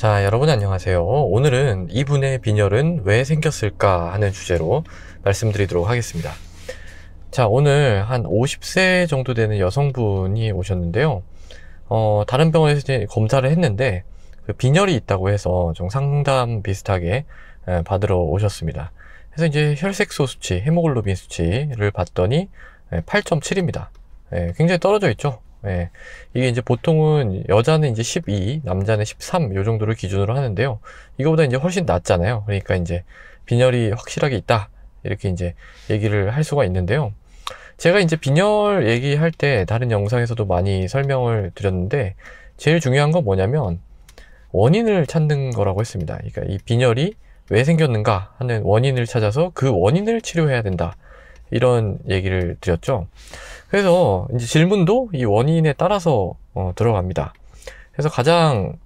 자, 여러분 안녕하세요. 오늘은 이분의 빈혈은 왜 생겼을까 하는 주제로 말씀드리도록 하겠습니다. 자, 오늘 한 50세 정도 되는 여성분이 오셨는데요. 다른 병원에서 이제 검사를 했는데 그 빈혈이 있다고 해서 좀 상담 비슷하게 받으러 오셨습니다. 그래서 이제 혈색소 수치, 헤모글로빈 수치를 봤더니 8.7입니다. 굉장히 떨어져 있죠. 이게 이제 보통은 여자는 이제 12, 남자는 13, 요 정도를 기준으로 하는데요. 이거보다 이제 훨씬 낫잖아요. 그러니까 이제 빈혈이 확실하게 있다. 이렇게 이제 얘기를 할 수가 있는데요. 제가 이제 빈혈 얘기할 때 다른 영상에서도 많이 설명을 드렸는데 제일 중요한 건 뭐냐면 원인을 찾는 거라고 했습니다. 그러니까 이 빈혈이 왜 생겼는가 하는 원인을 찾아서 그 원인을 치료해야 된다. 이런 얘기를 드렸죠. 그래서 이제 질문도 이 원인에 따라서 들어갑니다. 그래서 가장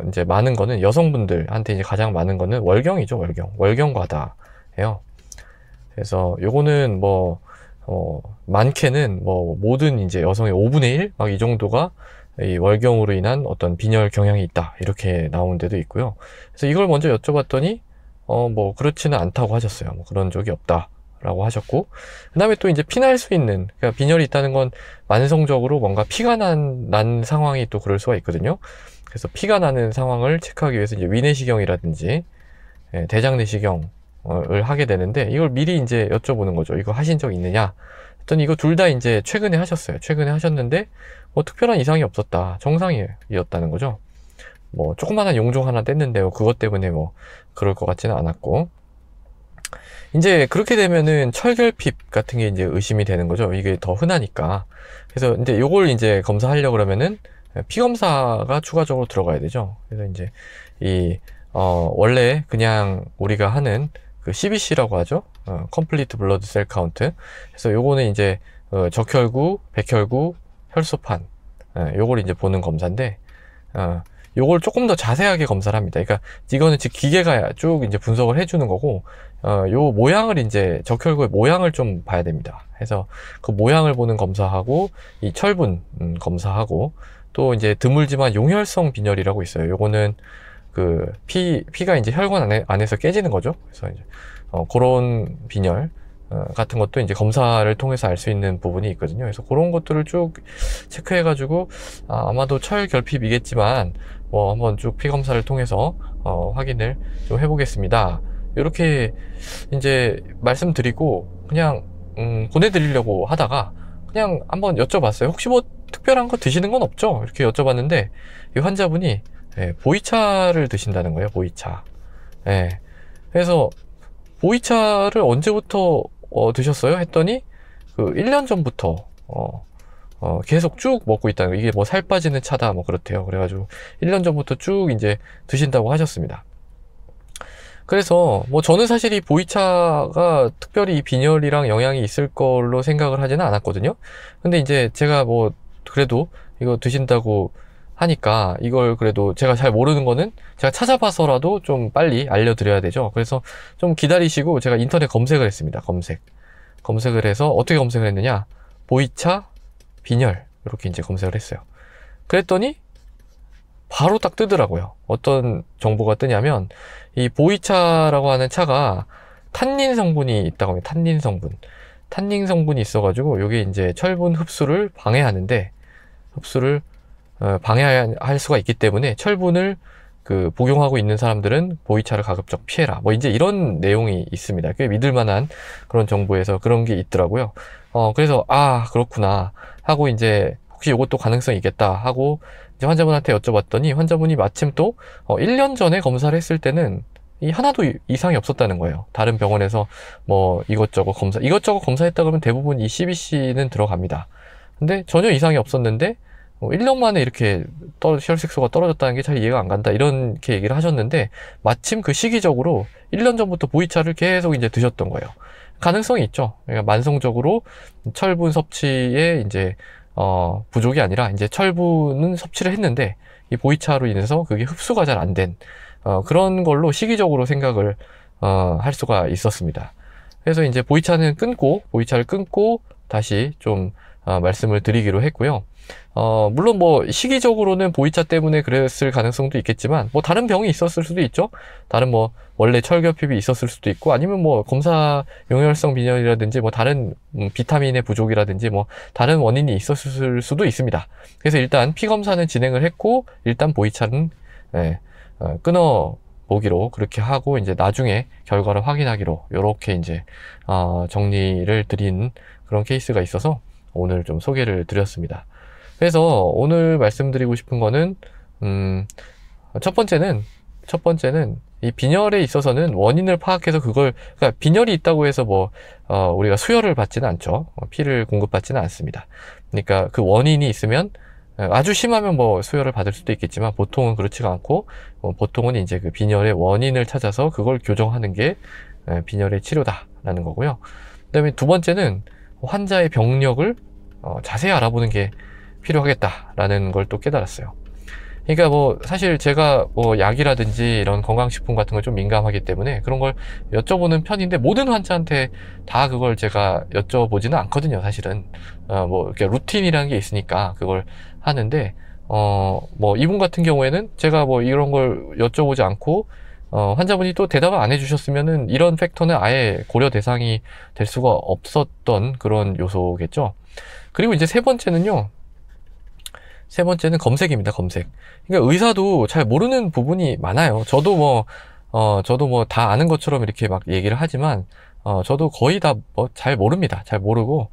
이제 많은 거는 여성분들한테 이제 가장 많은 거는 월경이죠. 월경과다예요. 그래서 요거는 뭐 많게는 뭐 모든 이제 여성의 5분의 1 막 이 정도가 이 월경으로 인한 어떤 빈혈 경향이 있다 이렇게 나온 데도 있고요. 그래서 이걸 먼저 여쭤봤더니 뭐 그렇지는 않다고 하셨어요. 뭐 그런 적이 없다. 라고 하셨고, 그 다음에 또 이제 피날 수 있는, 그러니까 빈혈이 있다는 건 만성적으로 뭔가 피가 난 상황이 또 그럴 수가 있거든요. 그래서 피가 나는 상황을 체크하기 위해서 이제 위내시경이라든지 대장내시경을 하게 되는데, 이걸 미리 이제 여쭤보는 거죠. 이거 하신 적 있느냐? 했더니 이거 둘 다 이제 최근에 하셨어요. 최근에 하셨는데 뭐 특별한 이상이 없었다. 정상이었다는 거죠. 뭐 조그마한 용종 하나 뗐는데 그것 때문에 뭐 그럴 것 같지는 않았고, 이제 그렇게 되면은 철결핍 같은 게 이제 의심이 되는 거죠. 이게 더 흔하니까. 그래서 이제 요걸 이제 검사하려고 그러면은 피 검사가 추가적으로 들어가야 되죠. 그래서 이제 원래 그냥 우리가 하는 그 CBC라고 하죠. Complete Blood Cell Count. 그래서 요거는 이제 적혈구, 백혈구, 혈소판. 요걸 이제 보는 검사인데, 요걸 조금 더 자세하게 검사를 합니다. 그러니까 이거는 즉 기계가 쭉 이제 분석을 해주는 거고, 요 모양을 이제 적혈구의 모양을 좀 봐야 됩니다. 그래서 그 모양을 보는 검사하고 이 철분 검사하고 또 이제 드물지만 용혈성 빈혈이라고 있어요. 요거는 그 피가 이제 혈관 안에서 깨지는 거죠. 그래서 이제 그런 빈혈 같은 것도 이제 검사를 통해서 알 수 있는 부분이 있거든요. 그래서 그런 것들을 쭉 체크해가지고 아마도 철결핍이겠지만 뭐 한번 쭉 피 검사를 통해서 확인을 좀 해보겠습니다. 이렇게 이제 말씀드리고 그냥 보내드리려고 하다가 그냥 한번 여쭤봤어요. 혹시 뭐 특별한 거 드시는 건 없죠? 이렇게 여쭤봤는데 이 환자분이 보이차를 드신다는 거예요. 보이차. 그래서 보이차를 언제부터 드셨어요? 했더니 그 1년 전부터 계속 쭉 먹고 있다는 거예요. 이게 뭐 살 빠지는 차다 뭐 그렇대요. 그래가지고 1년 전부터 쭉 이제 드신다고 하셨습니다. 그래서 뭐 저는 사실 이 보이차가 특별히 이 빈혈이랑 영향이 있을 걸로 생각을 하지는 않았거든요. 근데 이제 제가 뭐 그래도 이거 드신다고 하니까 이걸 그래도 제가 잘 모르는 거는 제가 찾아봐서라도 좀 빨리 알려드려야 되죠. 그래서 좀 기다리시고 제가 인터넷 검색을 했습니다. 검색을 해서 어떻게 검색을 했느냐, 보이차 빈혈 이렇게 이제 검색을 했어요. 그랬더니 바로 딱 뜨더라고요. 어떤 정보가 뜨냐면 이 보이차라고 하는 차가 탄닌 성분이 있다고 합니다. 탄닌 성분이 있어가지고 이게 이제 철분 흡수를 방해하는데 흡수를 방해할 수가 있기 때문에 철분을 그 복용하고 있는 사람들은 보이차를 가급적 피해라. 뭐 이제 이런 내용이 있습니다. 꽤 믿을만한 그런 정보에서 그런 게 있더라고요. 그래서 그렇구나 하고 이제 혹시 이것도 가능성이 있겠다 하고 이제 환자분한테 여쭤봤더니 환자분이 마침 또 1년 전에 검사를 했을 때는 하나도 이상이 없었다는 거예요. 다른 병원에서 뭐 이것저것 검사했다 그러면 대부분 이 CBC는 들어갑니다. 근데 전혀 이상이 없었는데 1년 만에 이렇게 혈색소가 떨어졌다는 게 잘 이해가 안 간다 이렇게 얘기를 하셨는데 마침 그 시기적으로 1년 전부터 보이차를 계속 이제 드셨던 거예요. 가능성이 있죠. 그러니까 만성적으로 철분 섭취에 이제 부족이 아니라 이제 철분은 섭취를 했는데 이 보이차로 인해서 그게 흡수가 잘 안 된 그런 걸로 시기적으로 생각을 할 수가 있었습니다. 그래서 이제 보이차를 끊고 다시 좀 말씀을 드리기로 했고요. 물론 뭐 시기적으로는 보이차 때문에 그랬을 가능성도 있겠지만 뭐 다른 병이 있었을 수도 있죠. 다른 뭐 원래 철결핍이 있었을 수도 있고 아니면 뭐 검사 용혈성 빈혈이라든지 뭐 다른 비타민의 부족이라든지 뭐 다른 원인이 있었을 수도 있습니다. 그래서 일단 피 검사는 진행을 했고 일단 보이차는 끊어 보기로 그렇게 하고 이제 나중에 결과를 확인하기로 이렇게 이제 정리를 드린 그런 케이스가 있어서 오늘 좀 소개를 드렸습니다. 그래서 오늘 말씀드리고 싶은 거는 첫 번째는 이 빈혈에 있어서는 원인을 파악해서 그러니까 빈혈이 있다고 해서 뭐 우리가 수혈을 받지는 않죠. 피를 공급받지는 않습니다. 그러니까 그 원인이 있으면 아주 심하면 뭐 수혈을 받을 수도 있겠지만 보통은 그렇지가 않고 보통은 이제 그 빈혈의 원인을 찾아서 그걸 교정하는 게 빈혈의 치료다라는 거고요. 그다음에 두 번째는 환자의 병력을 자세히 알아보는 게 필요하겠다라는 걸 또 깨달았어요. 그러니까 뭐 사실 제가 뭐 약이라든지 이런 건강식품 같은 걸 좀 민감하기 때문에 그런 걸 여쭤보는 편인데 모든 환자한테 다 그걸 제가 여쭤보지는 않거든요, 사실은. 뭐 이렇게 루틴이라는 게 있으니까 그걸 하는데 뭐 이분 같은 경우에는 제가 뭐 이런 걸 여쭤보지 않고 환자분이 또 대답을 안 해주셨으면은 이런 팩터는 아예 고려 대상이 될 수가 없었던 그런 요소겠죠. 그리고 이제 세 번째는 검색입니다, 검색. 그러니까 의사도 잘 모르는 부분이 많아요. 저도 뭐 다 아는 것처럼 이렇게 막 얘기를 하지만, 저도 거의 다 뭐 잘 모릅니다. 잘 모르고,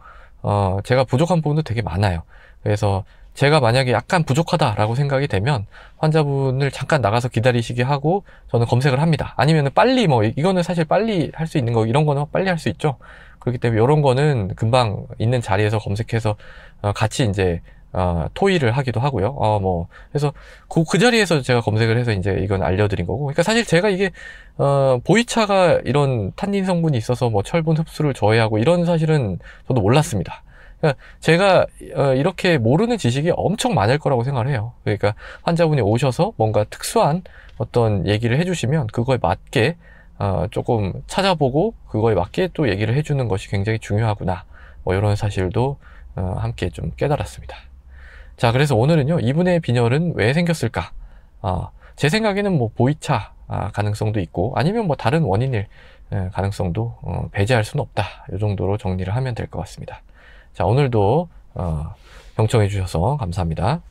제가 부족한 부분도 되게 많아요. 그래서 제가 만약에 약간 부족하다라고 생각이 되면 환자분을 잠깐 나가서 기다리시게 하고 저는 검색을 합니다. 아니면은 빨리 이거는 사실 빨리 할 수 있는 거, 이런 거는 빨리 할 수 있죠. 그렇기 때문에 이런 거는 금방 있는 자리에서 검색해서 같이 이제 토의를 하기도 하고요. 그래서 그 자리에서 제가 검색을 해서 이제 이건 알려드린 거고. 그러니까 사실 제가 이게, 보이차가 이런 탄닌 성분이 있어서 뭐 철분 흡수를 저해하고 이런 사실은 저도 몰랐습니다. 그러니까 제가, 이렇게 모르는 지식이 엄청 많을 거라고 생각을 해요. 그러니까 환자분이 오셔서 뭔가 특수한 어떤 얘기를 해주시면 그거에 맞게, 조금 찾아보고 그거에 맞게 또 얘기를 해주는 것이 굉장히 중요하구나. 뭐 이런 사실도, 함께 좀 깨달았습니다. 자, 그래서 오늘은요, 이분의 빈혈은 왜 생겼을까? 제 생각에는 뭐 보이차 가능성도 있고, 아니면 뭐 다른 원인일 가능성도 배제할 수는 없다. 이 정도로 정리를 하면 될 것 같습니다. 자, 오늘도 경청해 주셔서 감사합니다.